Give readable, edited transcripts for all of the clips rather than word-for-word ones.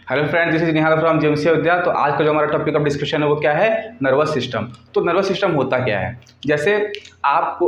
Hello friend, this is Nihal from JMC Vidya. तो आज का जो हमारा टॉपिक ऑफ डिस्कशन है वो क्या है? Nervous system. तो नर्वस सिस्टम होता क्या है? जैसे आप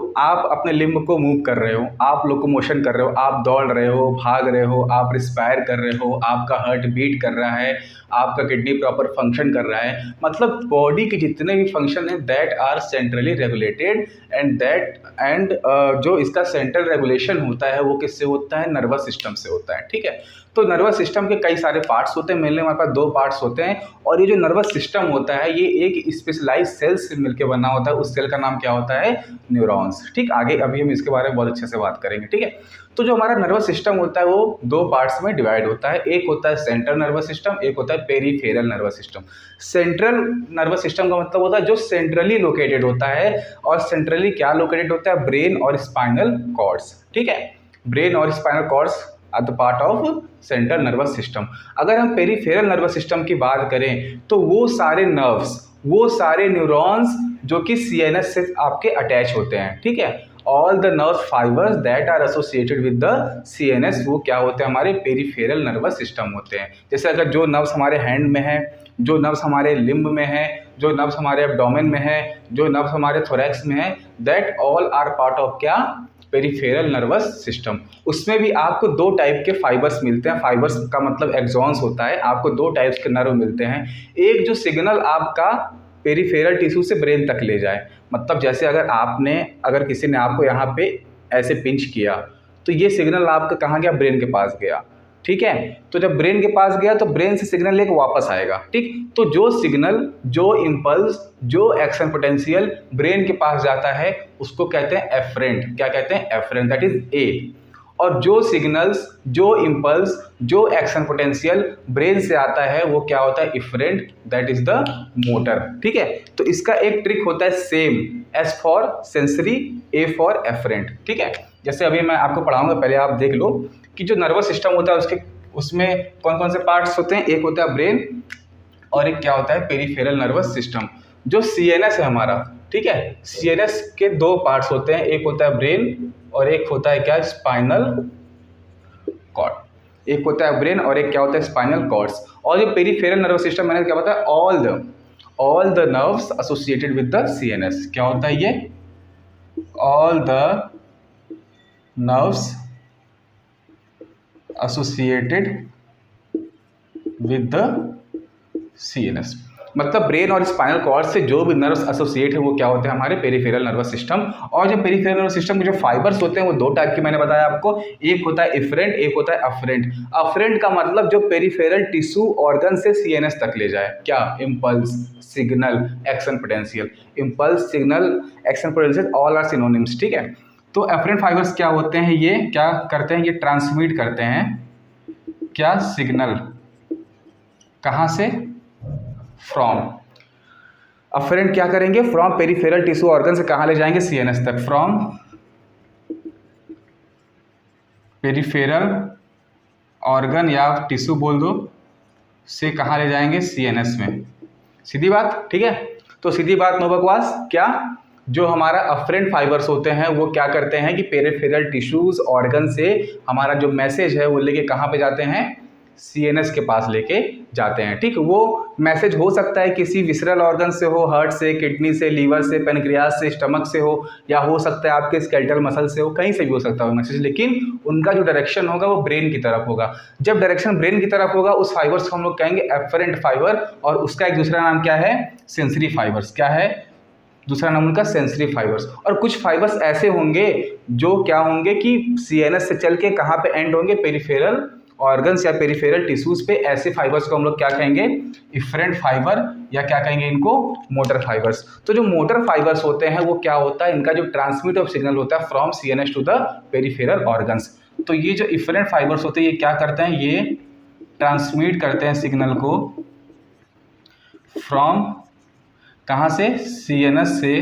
अपने लिम्ब को मूव कर रहे हो, आप लोकोमोशन कर रहे हो, आप दौड़ रहे हो, भाग रहे हो, आप रिस्पायर कर रहे हो, आपका हार्ट बीट कर रहा है, आपका किडनी प्रॉपर फंक्शन कर रहा है। मतलब बॉडी के जितने भी फंक्शन हैं that are centrally regulated and जो इसका सेंट्रल रेगुलेशन होता है वो किससे होता है? नर्वस सिस्टम से होता है। ठीक है। तो नर्वस सिस्टम के कई सारे पार्ट्स होते हैं, मेनली हमारे पास दो पार्ट्स होते हैं। और ये जो नर्वस सिस्टम होता है ये एक स्पेशलाइज सेल से मिलकर बना होता है। उस सेल का नाम क्या होता है? न्यूरॉन्स। ठीक, आगे अभी हम इसके बारे में बहुत अच्छे से बात करेंगे। ठीक है। तो जो हमारा नर्वस सिस्टम होता है वो दो पार्ट्स में डिवाइड होता है। एक होता है सेंट्रल नर्वस सिस्टम, एक होता है peripheral nervous system. Central nervous system का मतलब होता है जो सेंट्रली लोकेटेड होता है। और सेंट्रली क्या लोकेटेड होता है? ब्रेन और स्पाइनल कॉर्ड्स। ठीक है। ब्रेन और spinal cords are the part of central nervous system. अगर हम पेरीफेरल नर्वस सिस्टम की बात करें तो वो सारे नर्व्स, वो सारे न्यूरॉन्स जो कि सीएनएस से आपके अटैच होते हैं। ठीक है। All the nerve fibres that are associated with the CNS वो क्या होते हैं? हमारे पेरीफेरल नर्वस सिस्टम होते हैं। जैसे अगर जो नर्व्स हमारे हैंड में है, जो नर्व्स हमारे लिम्ब में है, जो नर्व्स हमारे एब्डोमेन में है, जो नर्व्स हमारे थोरैक्स में है, that all are part of क्या? Peripheral nervous system. उसमें भी आपको दो टाइप के फाइबर्स मिलते हैं। फाइबर्स का मतलब एक्सॉन्स होता है। आपको दो टाइप्स के नर्व मिलते हैं। एक जो सिग्नल आपका पेरीफेरल टिश्यू से ब्रेन तक ले जाए, मतलब जैसे अगर किसी ने आपको यहाँ पे ऐसे पिंच किया तो ये सिग्नल आपका कहाँ गया? ब्रेन के पास गया। ठीक है। तो जब ब्रेन के पास गया तो ब्रेन से सिग्नल लेके वापस आएगा। ठीक। तो जो सिग्नल, जो इम्पल्स, जो एक्शन पोटेंशियल ब्रेन के पास जाता है उसको कहते हैं एफरेंट। क्या कहते हैं? Efferent, that is a. और जो सिग्नल्स, जो इम्पल्स, जो एक्शन पोटेंशियल ब्रेन से आता है वो क्या होता है? Efferent, that is the motor. ठीक है। तो इसका एक ट्रिक होता है same, S for sensory, A for efferent. ठीक है। जैसे अभी मैं आपको पढ़ाऊंगा, पहले आप देख लो कि जो नर्वस सिस्टम होता है उसमें कौन कौन से पार्ट्स होते हैं। एक होता है ब्रेन और एक क्या होता है? Peripheral nervous system. जो सीएनएस है हमारा, ठीक है, सीएनएस के दो पार्ट्स होते हैं। एक होता है ब्रेन और एक होता है क्या? Spinal cord. एक होता है ब्रेन और एक क्या होता है? Spinal cords. और जो पेरीफेरल नर्वस सिस्टम मैंने क्या बताया? All the nerves associated with the CNS. क्या होता है ये? All the nerves associated with the CNS. मतलब ब्रेन और स्पाइनल कॉर्ड से जो भी नर्व्स एसोसिएट है वो क्या होते हैं? हमारे पेरीफेरल नर्वस सिस्टम। और जो पेरीफेरल नर्वस सिस्टम के जो फाइबर्स होते हैं वो दो टाइप के मैंने बताया आपको। एक होता है इफरेंट, एक होता है अफरेंट। अफरेंट का मतलब जो पेरीफेरल टिश्यू ऑर्गन से सीएनएस तक ले जाए। क्या? Impulse, signal, action potential. Impulse, signal, action potential all are synonyms. ठीक है। तो अफरेंट फाइबर्स क्या होते हैं? ये क्या करते हैं? ये ट्रांसमिट करते हैं क्या? सिग्नल। कहाँ से? फ्रॉम। अफरेंट क्या करेंगे? फ्रॉम पेरीफेरल टिश्यू ऑर्गन से कहाँ ले जाएंगे? सीएनएस तक। फ्रॉम पेरीफेरल ऑर्गन या टिश्यू बोल दो से कहाँ ले जाएंगे? सीएनएस में। सीधी बात। ठीक है। तो सीधी बात, नो बकवास। क्या? जो हमारा अफरेंट फाइबर्स होते हैं वो क्या करते हैं कि पेरीफेरल टिश्यूज ऑर्गन से हमारा जो मैसेज है वो लेके कहाँ पे जाते हैं? सीएनएस के पास लेके जाते हैं। ठीक। वो मैसेज हो सकता है किसी विसरल ऑर्गन से हो, हार्ट से, किडनी से, लीवर से, पेनक्रियास से, स्टमक से हो, या हो सकता है आपके स्केलेटल मसल से हो, कहीं से भी हो सकता है मैसेज। लेकिन उनका जो डायरेक्शन होगा वो ब्रेन की तरफ होगा। जब डायरेक्शन ब्रेन की तरफ होगा उस फाइबर्स को हम लोग कहेंगे एफरेंट फाइबर। और उसका एक दूसरा नाम क्या है? Sensory fibres. क्या है दूसरा नाम उनका? Sensory fibres. और कुछ फाइबर्स ऐसे होंगे जो क्या होंगे कि सीएनएस से चल के कहाँ पे एंड होंगे? पेरीफेरल ऑर्गन्स या पेरीफेरल टिश्यूज पे। ऐसे फाइबर्स को हम लोग क्या कहेंगे? इफरेंट फाइबर, या क्या कहेंगे इनको? Motor fibres. तो जो मोटर फाइबर्स होते हैं वो क्या होता है? इनका जो ट्रांसमिट ऑफ सिग्नल होता है from CNS to the peripheral organs. तो ये जो इफरेंट फाइबर्स होते हैं ये क्या करते हैं? ये ट्रांसमिट करते हैं सिग्नल को फ्रॉम कहाँ से? सीएनएस से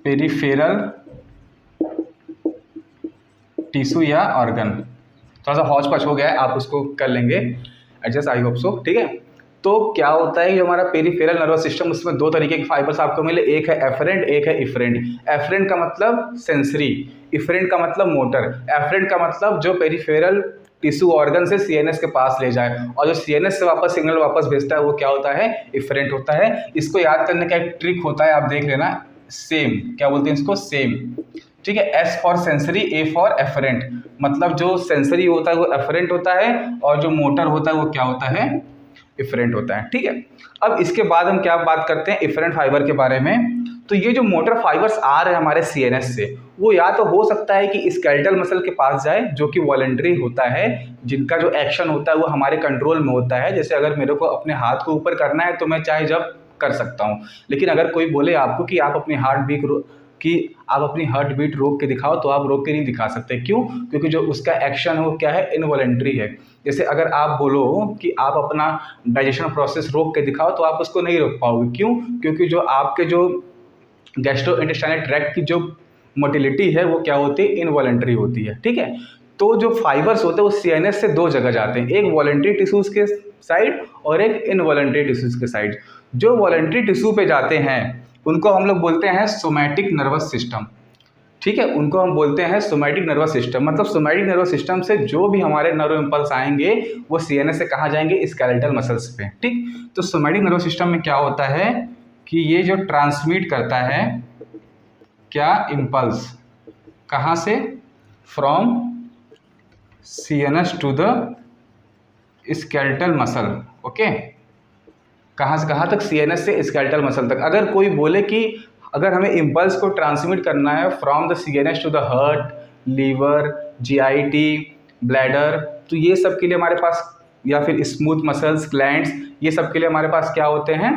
पेरीफेरल टिश्यू या ऑर्गन। थोड़ा सा हौच पच हो गया है, आप उसको कर लेंगे एडजस्ट, आई होप सो। ठीक है। तो क्या होता है, जो हमारा पेरिफेरल नर्वस सिस्टम, उसमें दो तरीके के फाइबर्स आपको मिले, एक है एफरेंट, एक है इफरेंट। एफरेंट का मतलब सेंसरी, इफरेंट का मतलब मोटर। एफरेंट का मतलब जो पेरिफेरल टिश्यू ऑर्गन से सीएनएस के पास ले जाए, और जो सीएनएस से वापस सिग्नल वापस भेजता है वो क्या होता है, इफरेंट होता है। इसको याद करने का एक ट्रिक होता है, आप देख लेना, सेम, क्या बोलते हैं इसको, सेम, ठीक है। S for sensory, A for efferent, मतलब जो सेंसरी होता है वो एफरेंट होता है और जो मोटर होता है वो क्या होता है, इफरेंट होता है, ठीक है। अब इसके बाद हम क्या बात करते हैं इफरेंट फाइबर के बारे में। तो ये जो मोटर फाइबर्स आ रहे हैं हमारे सीएनएस से, वो या तो हो सकता है कि स्केलेटल मसल के पास जाए, जो कि वॉलंटरी होता है, जिनका जो एक्शन होता है वो हमारे कंट्रोल में होता है। जैसे अगर मेरे को अपने हाथ को ऊपर करना है तो मैं चाहे जब कर सकता हूँ, लेकिन अगर कोई बोले आपको कि आप अपनी हार्ट बीट रोक के दिखाओ, तो आप रोक के नहीं दिखा सकते। क्यों? क्योंकि जो उसका एक्शन है वो क्या है, इनवॉलंटरी है। जैसे अगर आप बोलो कि आप अपना डाइजेशन प्रोसेस रोक के दिखाओ, तो आप उसको नहीं रोक पाओगे। क्यों? क्योंकि जो आपके जो गैस्ट्रोइंटेस्टाइनल ट्रैक्ट की जो मोटिलिटी है वो क्या होती है, इनवॉलंटरी होती है, ठीक है। तो जो फाइबर्स होते हैं वो सीएनएस से दो जगह जाते हैं, एक वॉलंटरी टिश्यूज के साइड और एक इनवॉलंटरी टिश्यूज के साइड। जो वॉलंटरी टिश्यू पे जाते हैं उनको हम लोग बोलते हैं सोमैटिक नर्वस सिस्टम, ठीक है। उनको हम बोलते हैं सोमैटिक नर्वस सिस्टम। मतलब सोमैटिक नर्वस सिस्टम से जो भी हमारे नर्व इम्पल्स आएंगे वो सीएनएस से कहाँ जाएंगे, स्केलेटल मसल्स पे, ठीक। तो सोमैटिक नर्वस सिस्टम में क्या होता है कि ये जो ट्रांसमिट करता है क्या, इम्पल्स, कहाँ से, from CNS to the skeletal muscle, okay. कहाँ से कहाँ तक, सीएनएस से स्केलेटल मसल तक। अगर कोई बोले कि अगर हमें इम्पल्स को ट्रांसमिट करना है from the CNS to the heart, liver, GIT, bladder, तो ये सब के लिए हमारे पास, या फिर स्मूथ मसल्स, ग्लैंड्स, ये सब के लिए हमारे पास क्या होते हैं,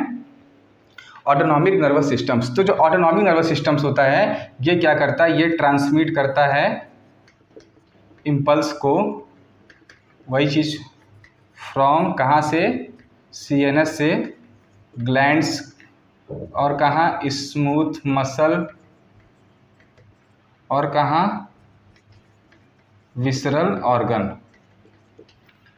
ऑटोनॉमिक नर्वस सिस्टम्स। तो जो ऑटोनॉमिक नर्वस सिस्टम्स होता है ये क्या करता है, ये ट्रांसमिट करता है इम्पल्स को, वही चीज़, फ्रॉम कहाँ से, सीएनएस से, ग्लैंड्स, और कहाँ, स्मूथ मसल, और कहाँ, विसरल ऑर्गन,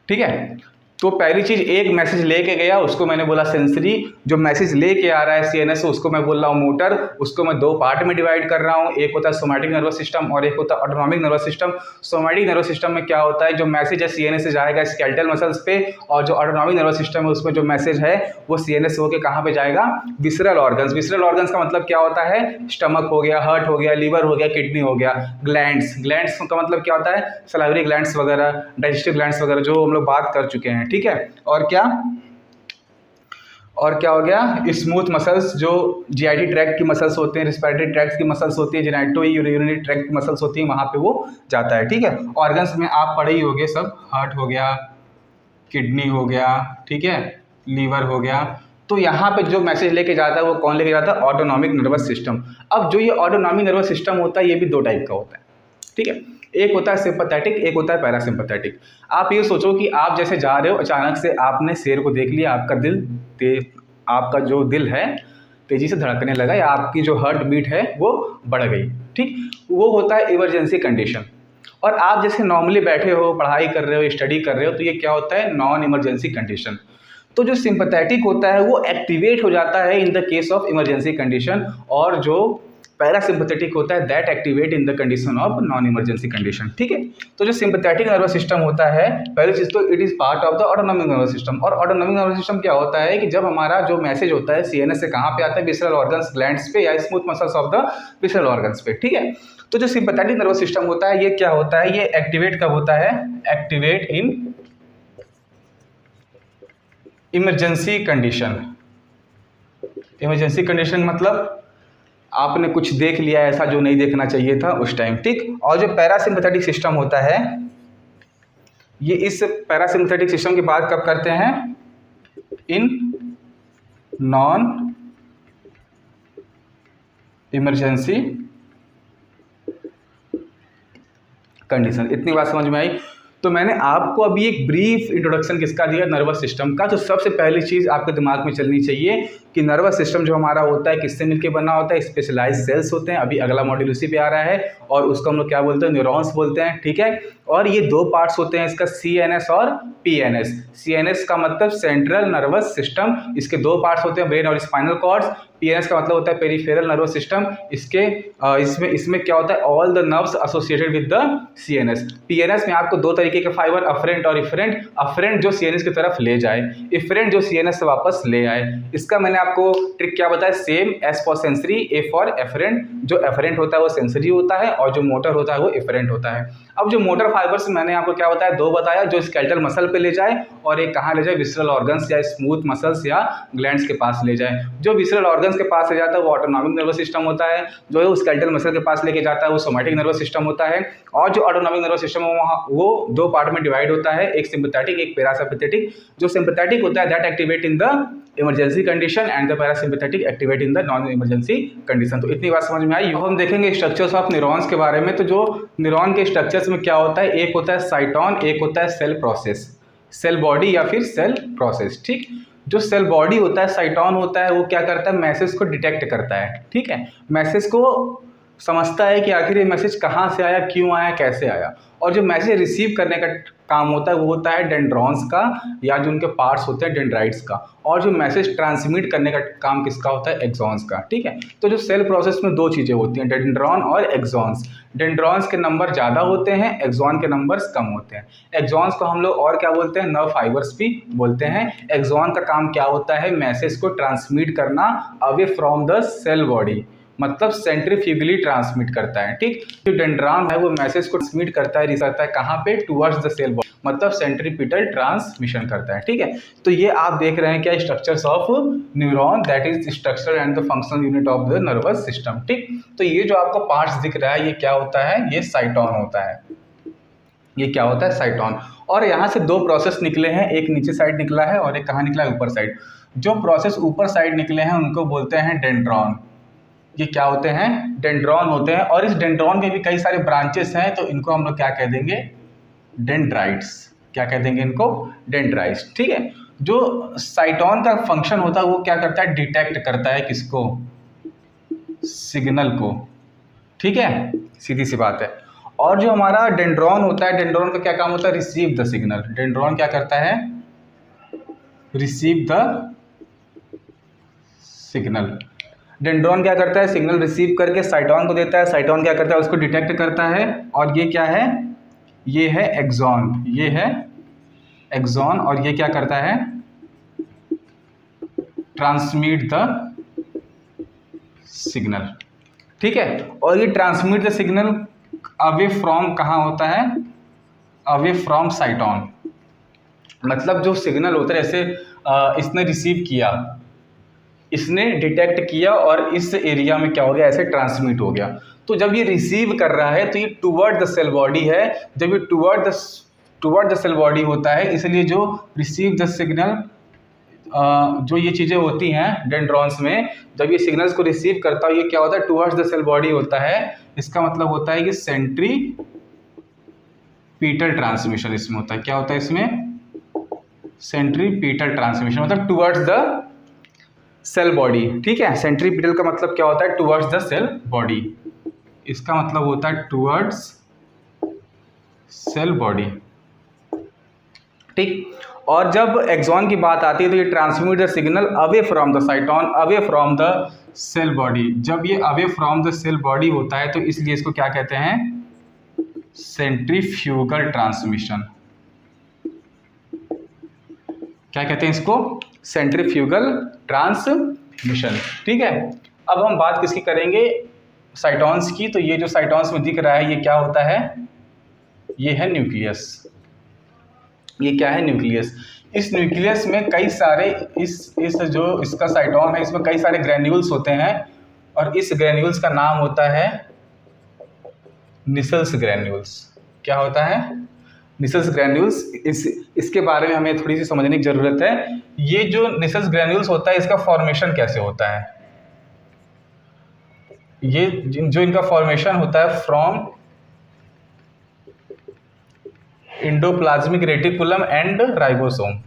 ठीक है। तो पहली चीज, एक मैसेज लेके गया, उसको मैंने बोला सेंसरी। जो मैसेज लेके आ रहा है सीएनएस से उसको मैं बोल रहा हूँ मोटर। उसको मैं दो पार्ट में डिवाइड कर रहा हूँ, एक होता है सोमैटिक नर्वस सिस्टम और एक होता है autonomic nervous system. Somatic nervous system में क्या होता है, जो मैसेज है सीएनएस से जाएगा स्केलेटल मसल्स पे, और जो ऑटोनॉमिक नर्वस सिस्टम है उसमें जो मैसेज है वो सीएनएस होकर कहाँ पे जाएगा, विसरल ऑर्गन्स। विसरल ऑर्गन्स का मतलब क्या होता है, स्टमक हो गया, हार्ट हो गया, लीवर हो गया, किडनी हो गया। ग्लैंड्स, ग्लैंड्स का मतलब क्या होता है, सलाइवरी ग्लैंड्स वगैरह, डाइजेस्टिव ग्लैंड्स वगैरह, जो हम लोग बात कर चुके हैं, ठीक है। और क्या हो गया, स्मूथ मसल्स, जो जीआईटी ट्रैक्ट की मसल्स होते हैं, रिस्पिरेटरी ट्रैक्ट की मसल्स होती है, जेनाइटो यूरिनरी ट्रैक्ट की मसल्स होती हैं, वहाँ पे वो जाता है, ठीक है। ऑर्गन्स में आप पढ़े ही होंगे सब, हार्ट हो गया, किडनी हो गया, ठीक है, लीवर हो गया। तो यहाँ पे जो मैसेज लेके जाता है वो कौन लेके जाता है, ऑटोनॉमिक नर्वस सिस्टम। अब जो ये ऑटोनॉमिक नर्वस सिस्टम होता है ये भी दो टाइप का होता है, ठीक है। एक होता है सिंपैथेटिक, एक होता है पैरासिम्पैथेटिक। आप ये सोचो कि आप जैसे जा रहे हो, अचानक से आपने शेर को देख लिया, आपका जो दिल है तेजी से धड़कने लगा, या आपकी जो हार्ट बीट है वो बढ़ गई, ठीक। वो होता है इमरजेंसी कंडीशन। और आप जैसे नॉर्मली बैठे हो, पढ़ाई कर रहे हो, स्टडी कर रहे हो, तो ये क्या होता है, नॉन इमरजेंसी कंडीशन। तो जो सिंपैथेटिक होता है वो एक्टिवेट हो जाता है in the case of emergency condition, और जो पैरासिम्पैथेटिक होता है that activate in the condition of non emergency condition, ठीक है। तो जो सिंपैथेटिक नर्वस सिस्टम होता है, पहली चीज तो it is part of the autonomic nervous system. और ऑटोनॉमिक नर्वस सिस्टम क्या होता है कि जब हमारा जो मैसेज होता है सीएनएस से कहाँ पे आता है, विसरल ऑर्गन्स, ग्लैंड्स पे, या smooth muscles of the visceral organs पे, ठीक है। तो जो सिंपैथेटिक नर्वस सिस्टम होता है ये क्या होता है, ये एक्टिवेट कब होता है, activate in emergency condition. Emergency condition मतलब आपने कुछ देख लिया ऐसा जो नहीं देखना चाहिए था उस टाइम, ठीक। और जो पैरासिम्पैथेटिक सिस्टम होता है, ये इस पैरासिम्पैथेटिक सिस्टम की बात कब करते हैं, इन नॉन इमरजेंसी कंडीशन। इतनी बात समझ में आई। तो मैंने आपको अभी एक ब्रीफ इंट्रोडक्शन किसका दिया, नर्वस सिस्टम का। तो सबसे पहली चीज़ आपके दिमाग में चलनी चाहिए कि नर्वस सिस्टम जो हमारा होता है किससे मिलकर बना होता है, स्पेशलाइज्ड सेल्स होते हैं। अभी अगला मॉड्यूल उसी पे आ रहा है और उसको हम लोग क्या बोलते हैं, न्यूरॉन्स बोलते हैं, ठीक है। और ये दो पार्ट्स होते हैं इसका, CNS और PNS। CNS का मतलब सेंट्रल नर्वस सिस्टम, इसके दो पार्ट्स होते हैं, ब्रेन और स्पाइनल कॉर्ड्स। PNS का मतलब होता है पेरिफेरल नर्वस सिस्टम। इसमें क्या होता है, all the nerves associated with the CNS। PNS में आपको दो तरीके के फाइबर, अफरेंट और इफरेंट। अफरेंट जो CNS की तरफ ले जाए, इफरेंट जो CNS से वापस ले आए। इसका मैंने आपको ट्रिक क्या बताया, same, S for sensory, A for efferent. जो एफरेंट होता है वो सेंसरी होता है और जो मोटर होता है वो इफरेंट होता है। अब जो मोटर फाइबर्स मैंने आपको क्या बताया, दो बताया, जो स्केलेटल मसल पे ले जाए और एक कहाँ ले जाए, विसरल ऑर्गन्स या स्मूथ मसल्स या ग्लैंड्स के पास ले जाए। जो विसरल ऑर्गन्स के पास ले जाता है वो ऑटोनॉमिक नर्वस सिस्टम होता है, जो है वो स्केलेटल मसल के पास लेके जाता है वो सोमैटिक नर्वस सिस्टम होता है। और जो ऑटोनॉमिक नर्वस सिस्टम है वो दो पार्ट में डिवाइड होता है, एक सिंपैथेटिक, एक पैरासिम्पैथेटिक। जो सिंपैथेटिक होता है that activate in the emergency condition and the parasympathetic activate in the non emergency condition. तो इतनी बात समझ में आई। अब हम देखेंगे स्ट्रक्चर्स ऑफ न्यूरॉन्स के बारे में। तो जो न्यूरॉन के स्ट्रक्चर्स में क्या होता है, एक होता है साइटॉन, एक होता है सेल प्रोसेस, सेल बॉडी या फिर सेल प्रोसेस, ठीक। जो सेल बॉडी होता है, साइटॉन होता है, वो क्या करता है, मैसेज को डिटेक्ट करता है, ठीक है। मैसेज को समझता है कि आखिर ये मैसेज कहाँ से आया, क्यों आया, कैसे आया। और जो मैसेज रिसीव करने का काम होता है वो होता है डेंड्रॉन्स का, या जो उनके पार्ट्स होते हैं डेंड्राइट्स का। और जो मैसेज ट्रांसमिट करने का काम किसका होता है, एक्सॉन्स का, ठीक है। तो जो सेल प्रोसेस में दो चीज़ें होती हैं, डेंड्रॉन और एक्सॉन्स। डेंड्रॉन्स के नंबर ज़्यादा होते हैं, एक्सॉन के नंबर्स कम होते हैं। एक्सॉन्स को हम लोग और क्या बोलते हैं, नर्व फाइबर्स भी बोलते हैं। एक्सॉन का काम क्या होता है, मैसेज को ट्रांसमिट करना away from the cell body, मतलब सेंट्रीफ्यूगली ट्रांसमिट करता है, ठीक। जो डेंड्रॉन है वो मैसेज को ट्रांसमिट करता है कहाँ पे, टुवर्ड्स द सेल बॉडी, मतलब सेंट्रीपिटल ट्रांसमिशन करता है, ठीक है। तो ये आप देख रहे हैं क्या, structures of neuron, that is structure and the functional unit of the nervous system, ठीक। तो ये जो आपको पार्ट्स दिख रहा है ये क्या होता है, ये साइटॉन होता है। ये क्या होता है, साइटॉन। और यहाँ से दो प्रोसेस निकले हैं, एक नीचे साइड निकला है और एक कहाँ निकला है, ऊपर साइड। जो प्रोसेस ऊपर साइड निकले हैं उनको बोलते हैं डेंड्रॉन। ये क्या होते हैं, डेंड्रॉन होते हैं। और इस डेंड्रॉन के भी कई सारे ब्रांचेस हैं, तो इनको हम लोग क्या कह देंगे, डेंड्राइट्स। क्या कह देंगे इनको, डेंड्राइट्स, ठीक है। जो साइटॉन का फंक्शन होता है वो क्या करता है, डिटेक्ट करता है किसको, सिग्नल को, ठीक है, सीधी सी बात है। और जो हमारा डेंड्रॉन होता है, डेंड्रॉन का क्या काम होता है, रिसीव द सिग्नल। डेंड्रॉन क्या करता है, रिसीव द सिग्नल। डेंड्रॉन क्या करता है, सिग्नल रिसीव करके साइटॉन को देता है, साइटॉन क्या करता है, उसको डिटेक्ट करता है। और ये क्या है, ये है एक्सॉन, ये है एक्सॉन। और ये क्या करता है, ट्रांसमिट द सिग्नल, ठीक है। और ये transmit the signal away from कहाँ होता है, अवे फ्रॉम साइटॉन। मतलब जो सिग्नल होता है, जैसे इसने रिसीव किया, इसने डिटेक्ट किया और इस एरिया में क्या हो गया, ऐसे ट्रांसमिट हो गया। तो जब ये रिसीव कर रहा है तो ये टुवर्ड द सेल बॉडी है। जब ये टुवर्ड द सेल बॉडी होता है, इसलिए जो रिसीव द सिग्नल, जो ये चीज़ें होती हैं डेंड्रॉन्स में, जब ये सिग्नल्स को रिसीव करता है, ये क्या होता है, टुवर्ड्स द सेल बॉडी होता है। इसका मतलब होता है कि सेंट्रीपीटल ट्रांसमिशन इसमें होता है। क्या होता है इसमें, सेंट्रीपीटल ट्रांसमिशन, मतलब टुवर्ड्स द सेल बॉडी, ठीक है। सेंट्रीपिटल का मतलब क्या होता है, टुवर्ड्स द सेल बॉडी। इसका मतलब होता है टुवर्ड्स सेल बॉडी, ठीक। और जब एक्सॉन की बात आती है तो ये transmit the signal away from the cyton, away from the cell body. जब ये away from the cell body होता है तो इसलिए इसको क्या कहते हैं, सेंट्रीफ्यूगल ट्रांसमिशन। क्या कहते हैं इसको, सेंट्रीफ्यूगल ट्रांसमिशन, ठीक है। अब हम बात किसकी करेंगे, साइटॉन्स की। तो ये जो साइटॉन्स में दिख रहा है ये क्या होता है, ये है न्यूक्लियस। ये क्या है, न्यूक्लियस। इस न्यूक्लियस में कई सारे इस जो इसका साइटॉन है, इसमें कई सारे ग्रैन्यूल्स होते हैं और इस ग्रैन्यूल्स का नाम होता है निसेल्स ग्रैन्यूल्स। क्या होता है, निसेल्स ग्रैन्यूल्स। इसके बारे में हमें थोड़ी सी समझने की ज़रूरत है। ये जो निसेल्स ग्रैन्यूल्स होता है इसका फॉर्मेशन कैसे होता है, ये जो इनका फॉर्मेशन होता है from endoplasmic reticulum and ribosome.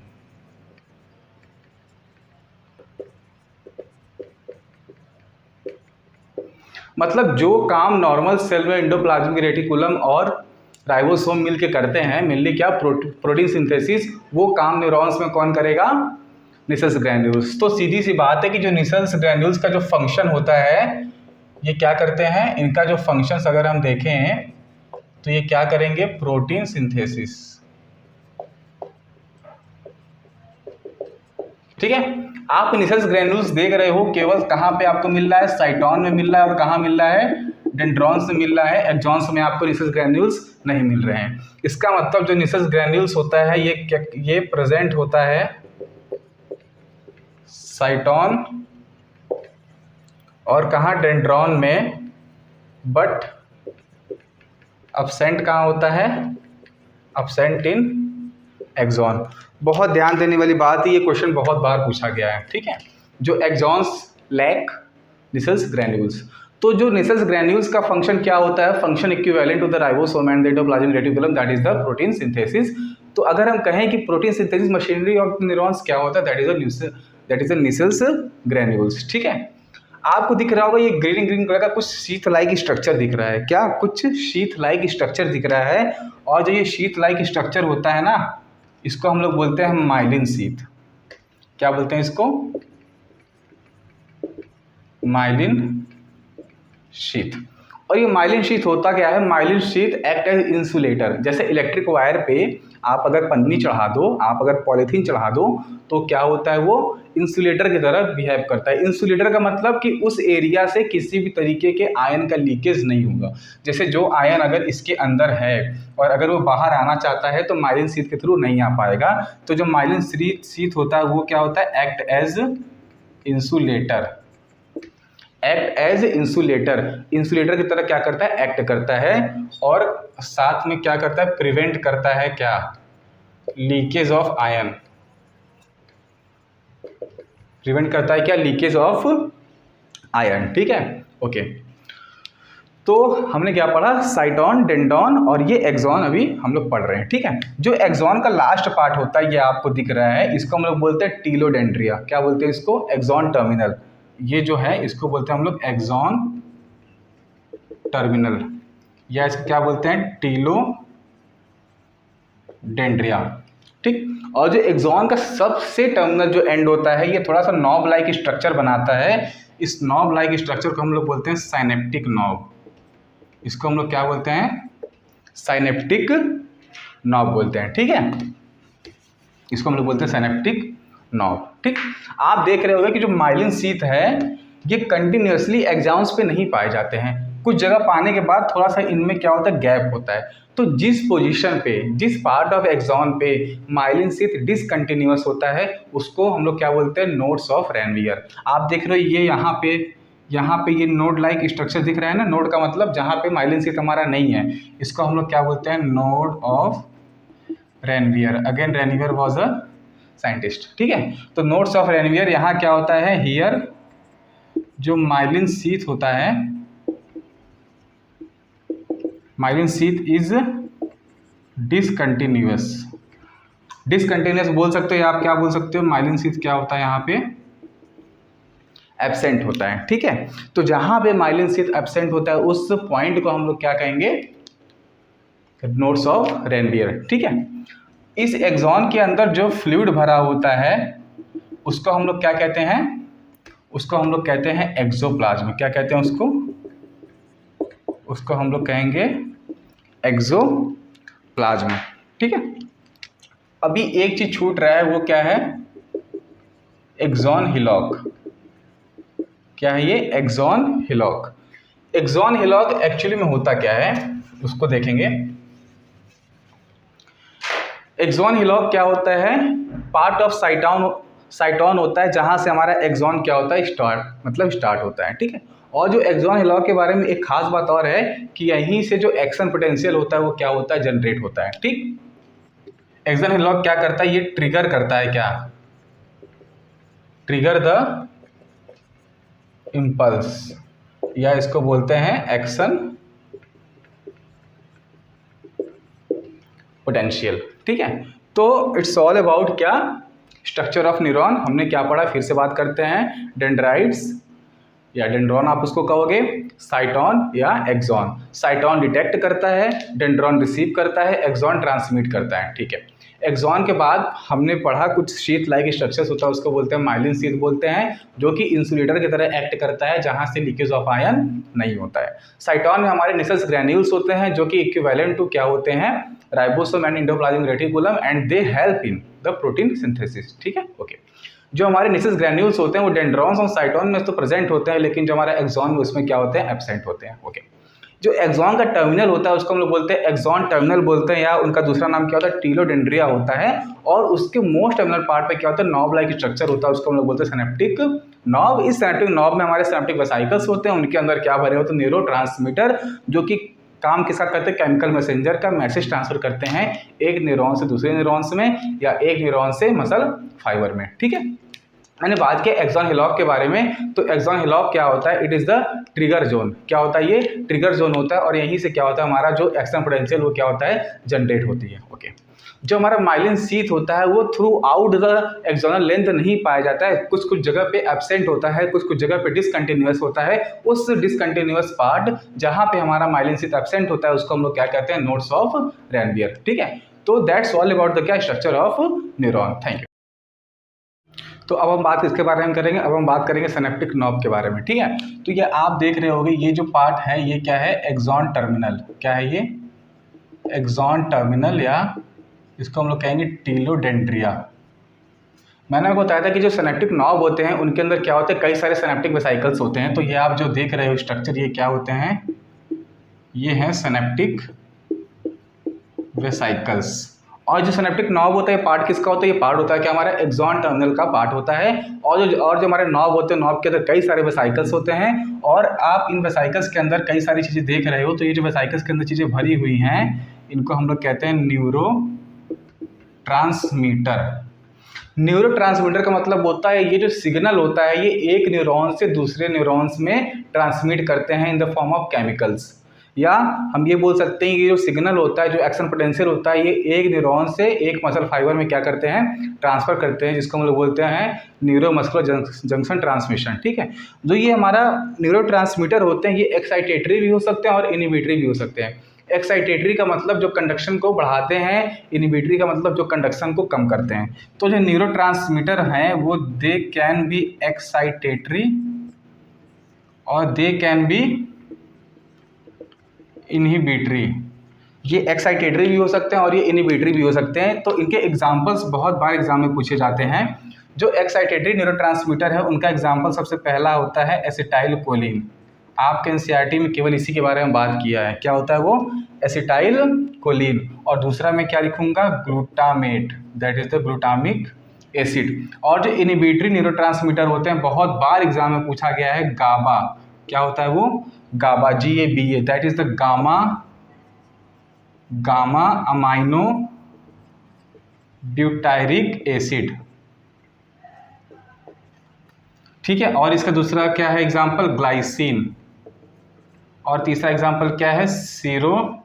मतलब जो काम नॉर्मल सेल में इंडोप्लाज्मिक रेटिकुलम और राइबोसोम मिलके करते हैं, मेनली क्या, प्रोटीन सिंथेसिस, वो काम न्यूरॉन्स में कौन करेगा, निसल्स ग्रैन्यूल्स। तो सीधी सी बात है कि जो निसल्स ग्रैन्यूल्स का जो फंक्शन होता है, ये क्या करते हैं, इनका जो फंक्शंस अगर हम देखें तो ये क्या करेंगे, प्रोटीन सिंथेसिस। ठीक है, आप निसल्स ग्रैन्यूल्स देख रहे हो, केवल कहाँ पे आपको मिल रहा है, साइटोन में मिल रहा है, और कहाँ मिल रहा है, डेंड्रॉन्स में मिल रहा है, एक्सॉन्स में आपको निसल्स ग्रैन्यूल्स नहीं मिल रहे हैं। इसका मतलब जो निसल्स ग्रैन्यूल्स होता है ये प्रेजेंट होता है साइटोन और कहाँ, डेंड्रॉन में, बट अब्सेंट कहाँ होता है, अब्सेंट इन एक्सॉन। बहुत ध्यान देने वाली बात है, ये क्वेश्चन बहुत बार पूछा गया है। ठीक है, जो एक्सॉन्स लैक निसल्स ग्रैन्यूल्स। तो जो निसल्स ग्रैन्यूल्स का फंक्शन क्या होता है, function equivalent to the ribosome and the endoplasmic reticulum, that is the protein synthesis. तो अगर हम कहें कि protein synthesis machinery of neurons क्या होता है, that is the Nissl's granules. ठीक है, आपको दिख रहा होगा ये ग्रीन ग्रीन कलर का कुछ शीथ लाइक स्ट्रक्चर दिख रहा है, क्या, कुछ शीथ लाइक स्ट्रक्चर दिख रहा है। और जो ये शीथ लाइक स्ट्रक्चर होता है ना, इसको हम लोग बोलते हैं माइलिन शीथ। क्या बोलते हैं इसको, माइलिन शीथ। और ये माइलिन शीथ होता क्या है, myelin sheath act as insulator. जैसे इलेक्ट्रिक वायर पे आप अगर पन्नी चढ़ा दो, आप अगर पॉलीथीन चढ़ा दो, तो क्या होता है, वो इंसुलेटर की तरह बिहेव करता है। इंसुलेटर का मतलब कि उस एरिया से किसी भी तरीके के आयन का लीकेज नहीं होगा। जैसे जो आयन अगर इसके अंदर है और अगर वो बाहर आना चाहता है तो माइलिन शीथ के थ्रू नहीं आ पाएगा। तो जो माइलिन शीथ होता है वो क्या होता है, act as insulator. Act as insulator, insulator की तरह क्या करता है, एक्ट करता है। और साथ में क्या करता है, प्रिवेंट करता है क्या, लीकेज ऑफ आयन। प्रिवेंट करता है क्या, लीकेज ऑफ आयन। ठीक है, ओके। तो हमने क्या पढ़ा, साइटोन, डेंड्रॉन और ये एक्सॉन अभी हम लोग पढ़ रहे हैं। ठीक है, जो एक्सॉन का लास्ट पार्ट होता है ये आपको दिख रहा है, इसको हम लोग बोलते हैं टीलोडेंड्रिया। क्या बोलते हैं इसको, एक्सॉन टर्मिनल। ये जो है इसको बोलते हैं हम लोग एक्सॉन टर्मिनल, या इसको क्या बोलते हैं, टीलोडेंड्रिया। ठीक, और जो एक्सॉन का सबसे टर्मिनल जो एंड होता है, ये थोड़ा सा नॉब लाइक स्ट्रक्चर बनाता है। इस नॉब लाइक स्ट्रक्चर को हम लोग बोलते हैं साइनेप्टिक नॉब। इसको हम लोग क्या बोलते हैं, साइनेप्टिक नॉब बोलते हैं। ठीक है, इसको हम लोग बोलते हैं साइनेप्टिक नॉब। ठीक, आप देख रहे होंगे कि जो माइलिन शीथ है ये कंटिन्यूसली एक्सॉन्स पे नहीं पाए जाते हैं, कुछ जगह पाने के बाद थोड़ा सा इनमें क्या होता है, गैप होता है। तो जिस पोजीशन पे, जिस पार्ट ऑफ एक्सॉन पे माइलिन शीथ डिसकंटिन्यूअस होता है, उसको हम लोग क्या बोलते हैं, नोड्स ऑफ रैनवियर। आप देख रहे हो ये यहाँ पे ये नोड लाइक स्ट्रक्चर दिख रहा है ना, नोड का मतलब जहाँ पे माइलिन शीथ हमारा नहीं है, इसको हम लोग क्या बोलते हैं, node of Ranvier. Again Ranvier was a scientist. ठीक है, तो नोड्स ऑफ रैनवियर यहाँ क्या होता है, हियर जो माइलिन शीथ होता है, myelin sheath is discontinuous. Discontinuous बोल सकते हो आप, क्या बोल सकते हो, माइलिन शीथ क्या होता है यहाँ पे, एब्सेंट होता है। ठीक है, तो जहां पे माइलिन शीथ एब्सेंट होता है उस पॉइंट को हम लोग क्या कहेंगे, नोड्स ऑफ रैनवियर। ठीक है, इस एक्सॉन के अंदर जो फ्लूइड भरा होता है उसको हम लोग क्या कहते हैं, उसको हम लोग कहते हैं एक्सोप्लाज्म। क्या कहते हैं उसको, उसको हम लोग कहेंगे एक्सोप्लाज्म। ठीक है, अभी एक चीज छूट रहा है, वो क्या है, एक्सॉन हिलॉक। क्या है ये, axon hillock. Axon hillock actually में होता क्या है उसको देखेंगे। एक्सॉन हिलॉक क्या होता है, पार्ट ऑफ साइटोन होता है जहां से हमारा एक्सॉन क्या होता है, स्टार्ट होता है। ठीक है, और जो एक्सॉन हिलॉक के बारे में एक खास बात और है कि यहीं से जो एक्शन पोटेंशियल होता है वो क्या होता है, जनरेट होता है। ठीक, एक्सॉन हिलॉक क्या करता है, ये ट्रिगर करता है क्या, ट्रिगर द इम्पल्स, या इसको बोलते हैं एक्शन पोटेंशियल। ठीक है, तो इट्स ऑल अबाउट क्या, स्ट्रक्चर ऑफ न्यूरॉन। हमने क्या पढ़ा, फिर से बात करते हैं। डेंड्राइट्स या डेंड्रॉन आप उसको कहोगे, साइटॉन या एक्सॉन। साइटॉन डिटेक्ट करता है, डेंड्रॉन रिसीव करता है, एक्सॉन ट्रांसमिट करता है। ठीक है, एक्सॉन के बाद हमने पढ़ा कुछ शीट लाइक स्ट्रक्चर्स होता है, उसको बोलते हैं माइलिन शीट बोलते हैं, जो कि इंसुलेटर की तरह एक्ट करता है, जहां से लीकेज ऑफ आयन नहीं होता है। साइटॉन में हमारे निसल्स ग्रैन्यूल्स होते हैं, जो कि इक्विवेलेंट टू क्या होते हैं, ribosome and endoplasmic reticulum, and they help in the protein synthesis. ठीक है, ओके। जो हमारे निसल्स ग्रैन्यूल्स होते हैं वो डेंड्रॉन्स और साइटॉन में तो प्रेजेंट होते हैं, लेकिन जो हमारा एक्सॉन में उसमें क्या होते हैं, एब्सेंट होते हैं। ओके, जो एक्सॉन का टर्मिनल होता है उसको हम लोग बोलते हैं एक्सॉन टर्मिनल बोलते हैं, या उनका दूसरा नाम क्या होता है, टीलोडेंड्रिया होता है। और उसके मोस्ट टर्मिनल पार्ट पे क्या होता है, नॉब लाइक स्ट्रक्चर होता है, उसको हम लोग बोलते हैं सिनेप्टिक नॉब। इस सिनेप्टिक नॉब में हमारे सिनेप्टिक वेसिकल्स होते हैं, उनके अंदर क्या भरे होते हैं, न्यूरोट्रांसमीटर, जो कि काम किसका करते हैं, केमिकल मैसेंजर का मैसेज ट्रांसफर करते हैं एक न्यूरॉन से दूसरे न्यूरॉन्स में, या एक न्यूरॉन से मसल फाइबर में। ठीक है, मैंने बात किया एक्सॉन हिलॉक के बारे में, तो एक्सॉन हिलॉक क्या होता है, it is the trigger zone. क्या होता है, ये ट्रिगर जोन होता है, और यहीं से क्या होता है, हमारा जो एक्शन पोटेंशियल वो क्या होता है, जनरेट होती है। ओके, जो हमारा माइलिन शीथ होता है वो through out the axonal length नहीं पाया जाता है, कुछ कुछ जगह पे एब्सेंट होता है, कुछ कुछ जगह पे डिसकंटिन्यूअस होता है। उस डिसकंटिन्यूअस पार्ट जहाँ पे हमारा माइलिन शीथ एब्सेंट होता है उसको हम लोग क्या कहते हैं, नोड्स ऑफ रैनवियर। ठीक है, तो दैट्स ऑल अबाउट द क्या, structure of neuron. Thank you. तो अब हम बात किसके बारे में करेंगे, अब हम बात करेंगे सिनेप्टिक नॉब के बारे में। ठीक है, तो ये आप देख रहे होगे, ये जो पार्ट है ये क्या है, एक्सॉन टर्मिनल। क्या है ये, एक्सॉन टर्मिनल, या इसको हम लोग कहेंगे टीलोडेंड्रिया। मैंने आपको बताया था कि जो सिनेप्टिक नॉब होते हैं उनके अंदर क्या होते हैं, कई सारे सिनेप्टिक वेसिकल्स होते हैं। तो ये आप जो देख रहे हो स्ट्रक्चर, ये क्या होते हैं, ये हैं सिनेप्टिक वेसिकल्स। और जो सिनेप्टिक नॉब होता है पार्ट किसका होता है, ये पार्ट होता है क्या, हमारा एक्सॉन टर्मिनल का पार्ट होता है। और जो हमारे नॉब होते हैं, नॉब के अंदर कई सारे वेसिकल्स होते हैं, और आप इन वेसिकल्स के अंदर कई सारी चीज़ें देख रहे हो। तो ये जो वेसिकल्स के अंदर चीज़ें भरी हुई हैं, इनको हम लोग कहते हैं न्यूरो ट्रांसमीटर। न्यूरो ट्रांसमीटर का मतलब होता है, ये जो सिग्नल होता है ये एक न्यूरॉन से दूसरे न्यूरॉन्स में ट्रांसमिट करते हैं in the form of chemicals. या हम ये बोल सकते हैं कि जो सिग्नल होता है, जो एक्शन पोटेंशियल होता है, ये एक न्यूरॉन से एक मसल फाइबर में क्या करते हैं, ट्रांसफर करते हैं, जिसको हम लोग बोलते हैं न्यूरो मस्कुलर जंक्शन ट्रांसमिशन। ठीक है, जो ये हमारा न्यूरो ट्रांसमीटर होते हैं, ये एक्साइटेटरी भी हो सकते हैं और इनिबिटरी भी हो सकते हैं। एक्साइटेटरी का मतलब जो कंडक्शन को बढ़ाते हैं, इनिबिटरी का मतलब जो कंडक्शन को कम करते हैं। तो जो न्यूरो ट्रांसमीटर हैं वो दे कैन बी एक्साइटेटरी और दे कैन बी इनहिबिटरी। ये एक्साइटेटरी भी हो सकते हैं और ये इनहिबिटरी भी हो सकते हैं। तो इनके एग्जांपल्स बहुत बार एग्जाम में पूछे जाते हैं। जो एक्साइटेटरी न्यूरोट्रांसमीटर है उनका एग्जांपल सबसे पहला होता है एसिटाइल कोलिन। आपके एनसीईआरटी में केवल इसी के बारे में बात किया है, क्या होता है वो, एसिटाइल कोलिन। और दूसरा मैं क्या लिखूंगा, glutamate, that is the glutamic acid. और जो इनहिबिटरी न्यूरोट्रांसमीटर होते हैं बहुत बार एग्जाम में पूछा गया है, गाबा। क्या होता है वो, गाबा, GABA, that is the gamma amino butyric acid. ठीक है, और इसका दूसरा क्या है एग्जाम्पल, ग्लाइसिन। और तीसरा एग्जाम्पल क्या है, सीरोटोनिन।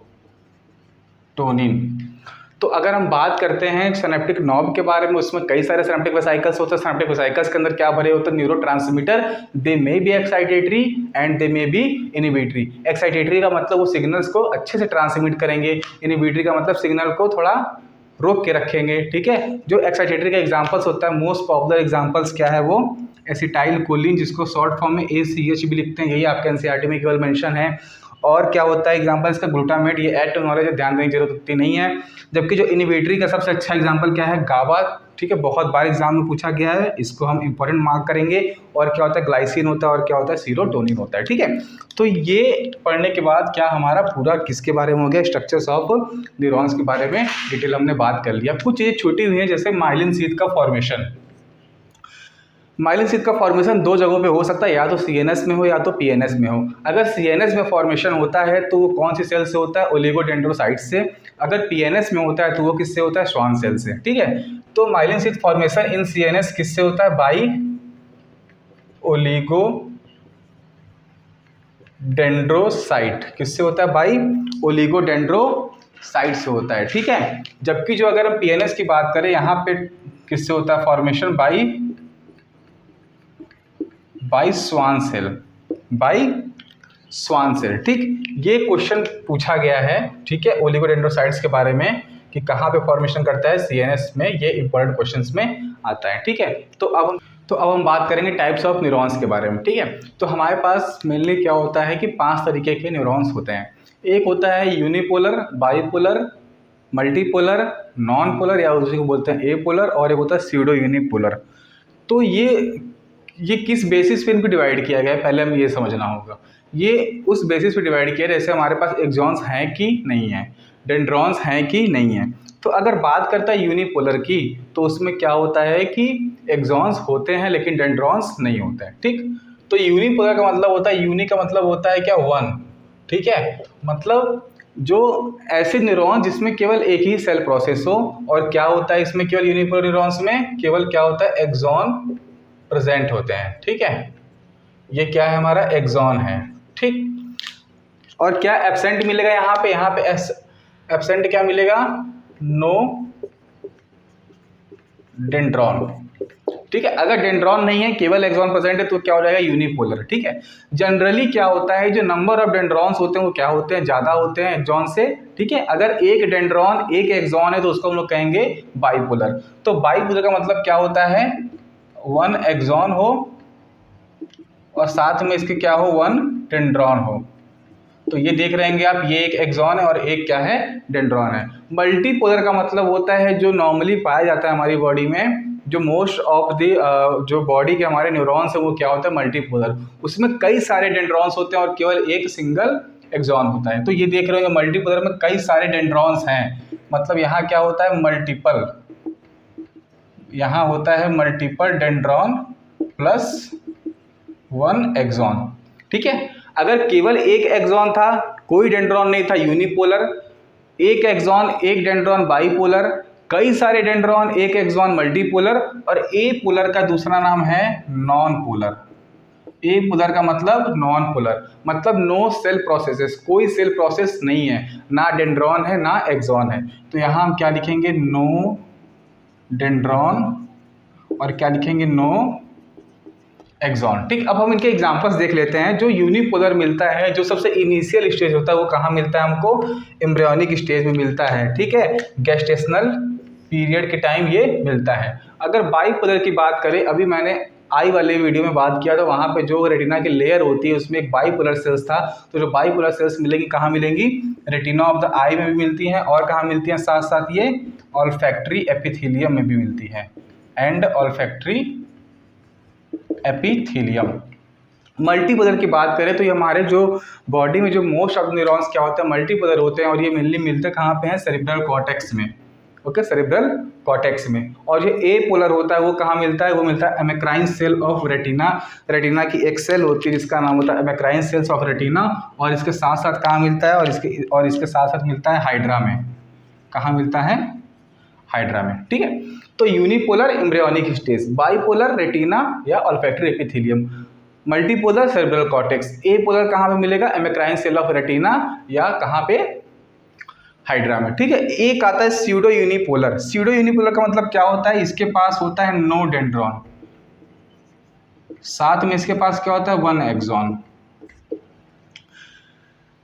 तो अगर हम बात करते हैं सिनेप्टिक नॉब के बारे में, उसमें कई सारे सिनेप्टिक वेसिकल्स होते हैं। सिनेप्टिक वेसिकल्स के अंदर क्या भरे होते हैं, neurotransmitter. They may be excitatory and they may be inhibitory. Excitatory का मतलब वो सिग्नल्स को अच्छे से ट्रांसमिट करेंगे, इनहिबिटरी का मतलब सिग्नल को थोड़ा रोक के रखेंगे। ठीक है, जो एक्साइटेटरी का एग्जाम्पल्स होता है, मोस्ट पॉपुलर एग्जाम्पल्स क्या है वो, एसिटाइल कोलिन, जिसको शॉर्ट फॉर्म में ACH भी लिखते हैं, यही आपके एनसीईआरटी में केवल मेंशन है। और क्या होता है एग्जांपल इसका, ग्लूटामेट, ये ऐड टू नॉलेज है, ध्यान देने की जरूरत उतनी नहीं है। जबकि जो इनहिबिटरी का सबसे अच्छा एग्जांपल क्या है, गाबा। ठीक है, बहुत बार एग्जाम में पूछा गया है, इसको हम इंपॉर्टेंट मार्क करेंगे। और क्या होता है, ग्लाइसिन होता है, और क्या होता है, सीरोटोनिन होता है। ठीक है, तो ये पढ़ने के बाद क्या हमारा पूरा किसके बारे में हो गया, स्ट्रक्चर्स ऑफ न्यूरॉन्स के बारे में डिटेल हमने बात कर लिया। कुछ चीज़ें छूटी हुई हैं, जैसे माइलिन शीथ का फॉर्मेशन। माइलिन शीथ का फॉर्मेशन दो जगहों पे हो सकता है, या तो CNS में हो या तो PNS में हो। अगर CNS में फॉर्मेशन होता है तो वो कौन सी सेल से होता है, ओलिगोडेंड्रोसाइट से। अगर PNS में होता है तो वो किससे होता है, श्वान सेल से। ठीक है, तो माइलिन शीथ फॉर्मेशन इन CNS किससे होता है, बाई ओलिगोडेंड्रोसाइट। किससे होता है, बाई ओलिगोडेंड्रोसाइट। साइड से होता है, ठीक है। जबकि जो अगर हम पीएनएस की बात करें, यहाँ पे किससे होता है फॉर्मेशन, बाई स्वान सेल, ठीक। ये क्वेश्चन पूछा गया है, ठीक है, ओलिगोडेंड्रोसाइट्स के बारे में कि कहाँ पे फॉर्मेशन करता है सीएनएस में, ये इंपॉर्टेंट क्वेश्चंस में आता है, ठीक है। तो अब हम बात करेंगे टाइप्स ऑफ न्यूरॉन्स के बारे में, ठीक है। तो हमारे पास मेनली क्या होता है कि 5 तरीके के न्यूरॉन्स होते हैं। एक होता है unipolar, bipolar, multipolar, non polar या उसी को बोलते हैं एपोलर, और एक होता है स्यूडो यूनिपोलर। तो ये किस बेसिस पे इनको डिवाइड किया गया है, पहले हमें ये समझना होगा। ये उस बेसिस पे डिवाइड किया है जैसे हमारे पास एक्सॉन्स हैं कि नहीं है, डेंड्रॉन्स हैं कि नहीं है। तो अगर बात करता है यूनिपोलर की, तो उसमें क्या होता है कि एक्सॉन्स होते हैं लेकिन डेंड्रॉन्स नहीं होते हैं, ठीक। तो यूनिपोलर का मतलब होता है, यूनि का मतलब होता है क्या, वन, ठीक है। मतलब जो ऐसे न्यूरॉन जिसमें केवल एक ही सेल प्रोसेस हो, और क्या होता है इसमें केवल यूनिपोलर न्यूरॉन्स में केवल क्या होता है, एक्सॉन प्रेजेंट होते हैं, ठीक है। ये क्या है, हमारा एक्सॉन है, ठीक। और क्या एब्सेंट मिलेगा यहाँ पे एब्सेंट क्या मिलेगा, नो डेंड्रॉन, ठीक है। अगर डेंड्रॉन नहीं है, केवल एक्सॉन प्रेजेंट है, तो क्या हो जाएगा, यूनिपोलर, ठीक है। जनरली क्या होता है, जो नंबर ऑफ डेंड्रॉन्स होते हैं वो क्या होते हैं, ज़्यादा होते हैं एक्सॉन से, ठीक है। अगर एक डेंड्रॉन एक एक्सॉन है तो उसको हम लोग कहेंगे बाईपोलर। तो बाईपोलर का मतलब क्या होता है, वन एक्सॉन हो और साथ में इसके क्या हो, वन डेंड्रॉन हो। तो ये देख रहे हैं आप, ये एक एक्सॉन है और एक क्या है, डेंड्रॉन है। मल्टीपोलर का मतलब होता है जो नॉर्मली पाया जाता है हमारी बॉडी में, जो मोस्ट ऑफ द जो बॉडी के हमारे न्यूरॉन्स है वो क्या होता है, मल्टीपोलर। उसमें कई सारे डेंड्रॉन्स होते हैं और केवल एक सिंगल एक्सॉन होता है। तो ये देख रहे हो मल्टीपोलर में कई सारे डेंड्रॉन्स हैं, मतलब यहाँ क्या होता है, मल्टीपल, यहाँ होता है multiple dendron plus one axon, ठीक है। अगर केवल एक एक्सॉन था, कोई डेंड्रॉन नहीं था, यूनिपोलर। एक एक्सॉन एक डेंड्रॉन बाईपोलर, कई सारे डेंड्रॉन एक एक्सॉन मल्टीपोलर, और ए पोलर का दूसरा नाम है नॉन पोलर। ए पोलर का मतलब नॉन पोलर, मतलब नो सेल प्रोसेसेस, कोई सेल प्रोसेस नहीं है, ना डेंड्रॉन है ना एक्सॉन है। तो यहाँ हम क्या लिखेंगे, नो डेंड्रॉन, और क्या लिखेंगे, नो एक्सॉन, ठीक। अब हम इनके एग्जांपल्स देख लेते हैं। जो यूनिपोलर मिलता है, जो सबसे इनिशियल स्टेज होता है, वो कहाँ मिलता है हमको, एम्ब्रियोनिक स्टेज में मिलता है, ठीक है। गेस्टेशनल पीरियड के टाइम ये मिलता है। अगर बाईपोलर की बात करें, अभी मैंने आई वाले वीडियो में बात किया, तो वहाँ पे जो रेटिना की लेयर होती है उसमें एक बाईपोलर सेल्स था। तो जो बाईपोलर सेल्स मिलेगी कहाँ मिलेंगी, रेटिना ऑफ द आई में भी मिलती हैं, और कहाँ मिलती हैं, साथ साथ ये ऑल्फैक्टरी एपिथेलियम में भी मिलती है, एंड ऑल्फैक्टरी एपिथेलियम। मल्टीपोलर की बात करें तो ये हमारे जो बॉडी में जो मोस्ट ऑफ न्यूरॉन्स क्या होते हैं, मल्टीपोलर होते हैं, और ये मेनली मिलते हैं कहाँ पे हैं, सेरिब्रल कॉर्टेक्स में, ओके, सेरिब्रल कॉर्टेक्स में। और जो ए पोलर होता है वो कहाँ मिलता है, वो मिलता है एमेक्राइन सेल ऑफ रेटिना। रेटिना की एक सेल होती है जिसका नाम होता है एमेक्राइन सेल्स ऑफ रेटिना, और इसके साथ साथ कहाँ मिलता है, और इसके साथ साथ मिलता है हाइड्रा में। कहाँ मिलता है, हाइड्रा में, ठीक है। तो unipolar embryonic stage, bipolar retina या olfactory epithelium, multipolar cerebral cortex. Apolar कहाँ पे मिलेगा, एमेक्राइन सेल ऑफ रेटिना या कहाँ पे, हाइड्रा में, ठीक है। एक आता है स्यूडो यूनिपोलर। स्यूडो यूनिपोलर का मतलब क्या होता है, इसके पास होता है नो डेंड्रॉन, साथ में इसके पास क्या होता है, वन एक्सॉन।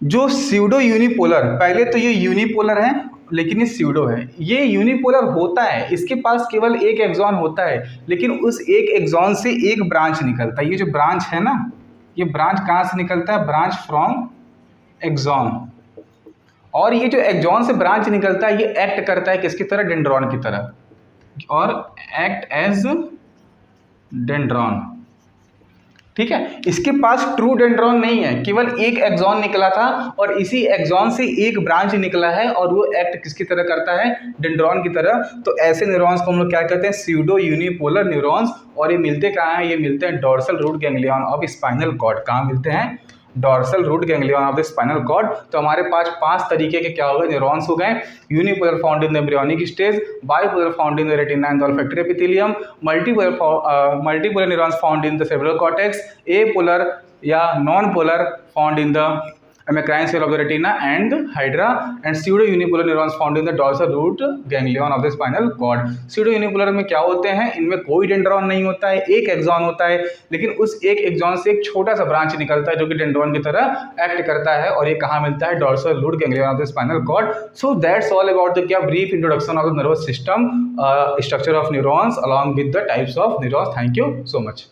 जो स्यूडो यूनिपोलर, पहले तो ये यूनिपोलर है लेकिन ये स्यूडो है। ये यूनिपोलर होता है, इसके पास केवल एक एक्सॉन होता है, लेकिन उस एक एक्सॉन से एक ब्रांच निकलता है। ये जो ब्रांच है ना, ये ब्रांच कहाँ से निकलता है, ब्रांच फ्रॉम एक्सॉन। और ये जो एक्सॉन से ब्रांच निकलता है, ये एक्ट करता है किसकी तरह, डेंड्रॉन की तरह, और एक्ट एज डेंड्रॉन, ठीक है। इसके पास ट्रू डेंड्रॉन नहीं है, केवल एक एक्सॉन निकला था और इसी एक्सॉन से एक ब्रांच निकला है, और वो एक्ट किसकी तरह करता है, डेंड्रॉन की तरह। तो ऐसे न्यूरॉन्स को हम लोग क्या कहते हैं, स्यूडो यूनिपोलर न्यूरॉन्स। और ये मिलते कहाँ हैं, ये मिलते हैं dorsal root ganglion of spinal cord. कहाँ मिलते हैं, dorsal root ganglion of the spinal cord. तो हमारे पास 5 तरीके के क्या हो गए, न्यूरॉन्स हो गए। Unipolar found in the embryonic stage, bipolar found in the retina and olfactory epithelium, multipolar neurons found in the cerebral cortex, apolar या non polar found in the amacrine cell of the retina and hydra, and pseudo-unipolar neurons found in the dorsal root ganglion of the spinal cord. Pseudo-unipolar में क्या होते हैं, इनमें कोई dendron नहीं होता है, एक एक्सॉन होता है, लेकिन उस एक एक्सॉन से एक छोटा सा ब्रांच निकलता है जो कि डेंड्रॉन की तरह एक्ट करता है, और ये कहाँ मिलता है, dorsal root ganglion of the spinal cord. So that's all about the क्या brief introduction of the nervous system, structure of neurons along with the types of neurons. Thank you so much.